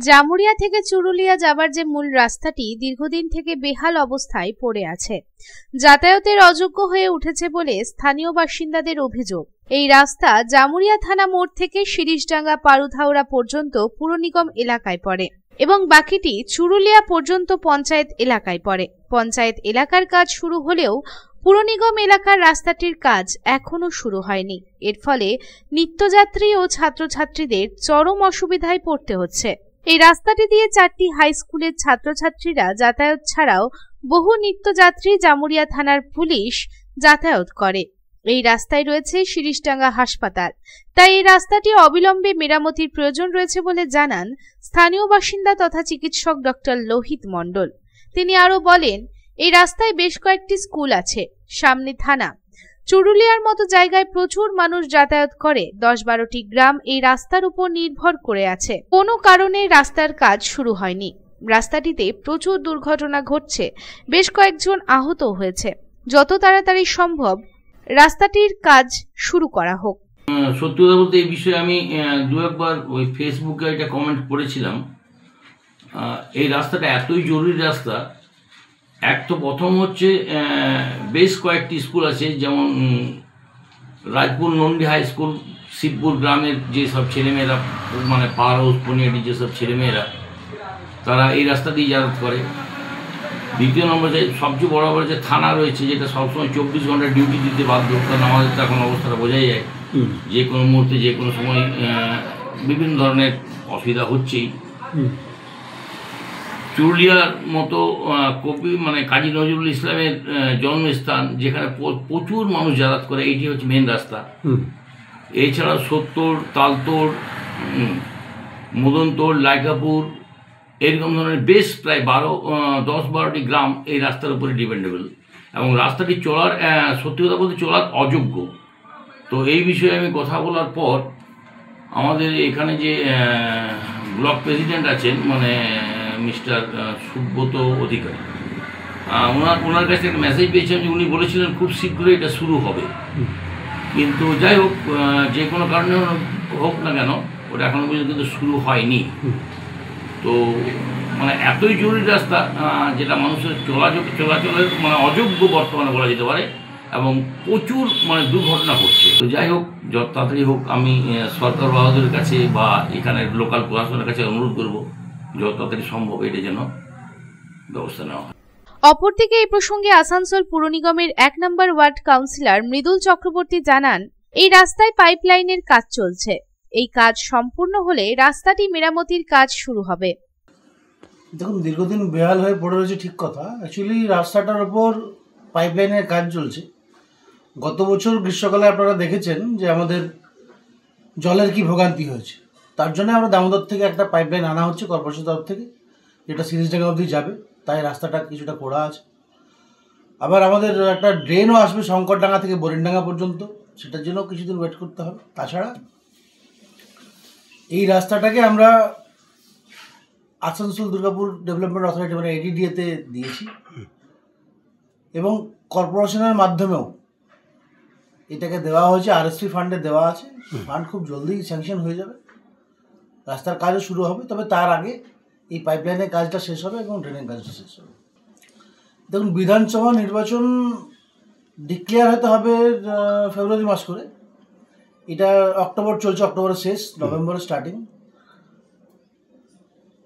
জামুরিয়া থেকে চুরুলিয়া যাবার যে মূল রাস্তাটি দীর্ঘদিন থেকে বেহাল অবস্থায় পড়ে আছে, যাতায়াতের অযোগ্য হয়ে উঠেছে বলে স্থানীয় বাসিন্দাদের অভিযোগ। এই রাস্তা জামুরিয়া থানা মোড় থেকে শিরিষডাঙ্গা পারুথাওড়া পর্যন্ত পুর নিগম এলাকায় পড়ে এবং বাকিটি চুরুলিয়া পর্যন্ত পঞ্চায়েত এলাকায় পড়ে। পঞ্চায়েত এলাকার কাজ শুরু হলেও পুর নিগম এলাকার রাস্তাটির কাজ এখনো শুরু হয়নি। এর ফলে নিত্যযাত্রী ও ছাত্রছাত্রীদের চরম অসুবিধায় পড়তে হচ্ছে। এই রাস্তাটি দিয়ে 4টি হাই স্কুলের ছাত্রছাত্রীরা যাতায়াত ছাড়াও বহু নিত্যযাত্রী জামুরিয়া থানার পুলিশ যাতায়াত করে। এই রাস্তায় রয়েছে শিরিষডাঙ্গা হাসপাতাল, তাই এই রাস্তাটি অবিলম্বে মেরামতির প্রয়োজন রয়েছে বলে জানান স্থানীয় বাসিন্দা তথা চিকিৎসক ডক্টর লোহিত মণ্ডল। তিনি আরো বলেন, এই রাস্তায় বেশ কয়েকটি স্কুল আছে, সামনে থানা। চুরুলিয়ার মতো জায়গায় প্রচুর মানুষ যাতায়াত করে। 10-12টি গ্রাম এই রাস্তার উপর নির্ভর করে আছে। কোনো কারণে রাস্তার কাজ শুরু হয়নি। রাস্তাটিতে প্রচুর দুর্ঘটনা ঘটছে, বেশ কয়েকজন আহত হয়েছে। যত তাড়াতাড়ি সম্ভব রাস্তাটির কাজ শুরু করা হোক। সত্যি কথা বলতে এই বিষয়ে আমি দু একবার ওই ফেসবুকে একটা কমেন্ট করেছিলাম। এই রাস্তাটা এতই জরুরি রাস্তা। এক তো প্রথম হচ্ছে বেশ কয়েকটি স্কুল আছে, যেমন রাজপুর নন্দী হাই স্কুল, শিবপুর গ্রামের যেসব ছেলেমেয়েরা মানে পাড় হাউস পনিয়াটি যেসব ছেলেমেয়েরা তারা এই রাস্তা দিয়ে যাতায়াত করে। দ্বিতীয় নম্বরে সবচেয়ে বড় বড় যে থানা রয়েছে, যেটা সবসময় 24 ঘন্টা ডিউটি দিতে বাধ্য, কারণ আমাদের তো এখন অবস্থাটা বোঝাই যায় যে কোনো মুহূর্তে যে কোনো সময় বিভিন্ন ধরনের অসুবিধা হচ্ছেই। চুরুলিয়ার মতো কবি মানে কাজী নজরুল ইসলামের জন্মস্থান, যেখানে প্রচুর মানুষ যাতায়াত করে, এইটি হচ্ছে মেন রাস্তা। এছাড়া সত্তর, তালতোড়, মদনতোড়, লাইকাপুর, এরকম ধরনের বেশ প্রায় 10-12টি গ্রাম এই রাস্তার উপরে ডিপেন্ডেবল, এবং রাস্তাটি চলার সত্যি কথা বলতে চলার অযোগ্য। তো এই বিষয়ে আমি কথা বলার পর আমাদের এখানে যে ব্লক প্রেসিডেন্ট আছেন মানে মিস্টার সুব্রত অধিকারী, ওনার কাছে একটা মেসেজ পেয়েছেন যে উনি বলেছিলেন খুব শীঘ্রই এটা শুরু হবে। কিন্তু যাই হোক, যে কোনো কারণে হোক না কেন, ওটা এখনো পর্যন্ত কিন্তু শুরু হয়নি। তো মানে এতই জরুরি রাস্তা, যেটা মানুষের চলাচলের মানে অযোগ্য বর্তমানে বলা যেতে পারে, এবং প্রচুর মানে দুর্ঘটনা ঘটছে। তো যাই হোক, যত তাড়াতাড়ি হোক আমি সরকার বাহাদুরের কাছে বা এখানের লোকাল প্রশাসনের কাছে অনুরোধ করব যত তাড়াতাড়ি সম্ভব এটা যেন ব্যবস্থা নেওয়া হয়। অপরদিকে এই প্রসঙ্গে আসানসোল পুর নিগমের 1 নম্বর ওয়ার্ড কাউন্সিলর মৃদুল চক্রবর্তী জানান, এই রাস্তায় পাইপলাইনের কাজ চলছে। এই কাজ সম্পূর্ণ হলে রাস্তাটি মেরামতির কাজ শুরু হবে। দেখুন, দীর্ঘদিন বেহাল হয়ে পড়ে রয়েছে, ঠিক কথা। অ্যাকচুয়ালি রাস্তাটার উপর পাইপলাইনের কাজ চলছে। গত বছর গ্রীষ্মকালে আপনারা দেখেছেন যে আমাদের জলের কি ভোগান্তি হয়েছে। তার জন্য আমরা দামোদর থেকে একটা পাইপলাইন আনা হচ্ছে কর্পোরেশন তরফ থেকে, যেটা শিরিষডাঙ্গা অবধি যাবে, তাই রাস্তাটা কিছুটা পোড়া আছে। আবার আমাদের একটা ড্রেনও আসবে শঙ্করডাঙ্গা থেকে বরিনডাঙ্গা পর্যন্ত, সেটার জন্য কিছুদিন ওয়েট করতে হবে। তাছাড়া এই রাস্তাটাকে আমরা আসানসোল দুর্গাপুর ডেভেলপমেন্ট অথরিটি মানে ADDA-তে দিয়েছি, এবং কর্পোরেশনের মাধ্যমেও এটাকে দেওয়া হয়েছে, RSP ফান্ডে দেওয়া আছে। ফান্ড খুব জলদি স্যাংশন হয়ে যাবে, রাস্তার কাজও শুরু হবে। তবে তার আগে এই পাইপলাইনের কাজটা শেষ হবে এবং ড্রেনের কাজটা শেষ হবে। দেখুন, বিধানসভা নির্বাচন ডিক্লেয়ার হতে হবে ফেব্রুয়ারি মাস করে। এটা অক্টোবর চলছে, অক্টোবরের শেষ, নভেম্বরের স্টার্টিং।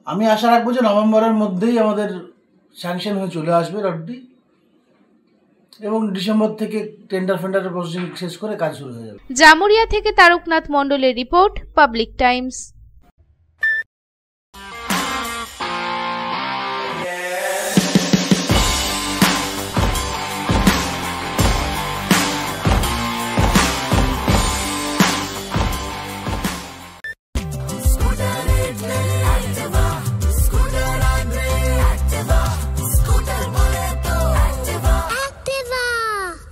আমি আশা রাখবো যে নভেম্বরের মধ্যেই আমাদের স্যাংশন হয়ে চলে আসবে রডটি, এবং ডিসেম্বর থেকে টেন্ডারের প্রসেসিং শেষ করে কাজ শুরু হয়ে যাবে। জামুরিয়া থেকে তারকনাথ মণ্ডলের রিপোর্ট, পাবলিক টাইমস।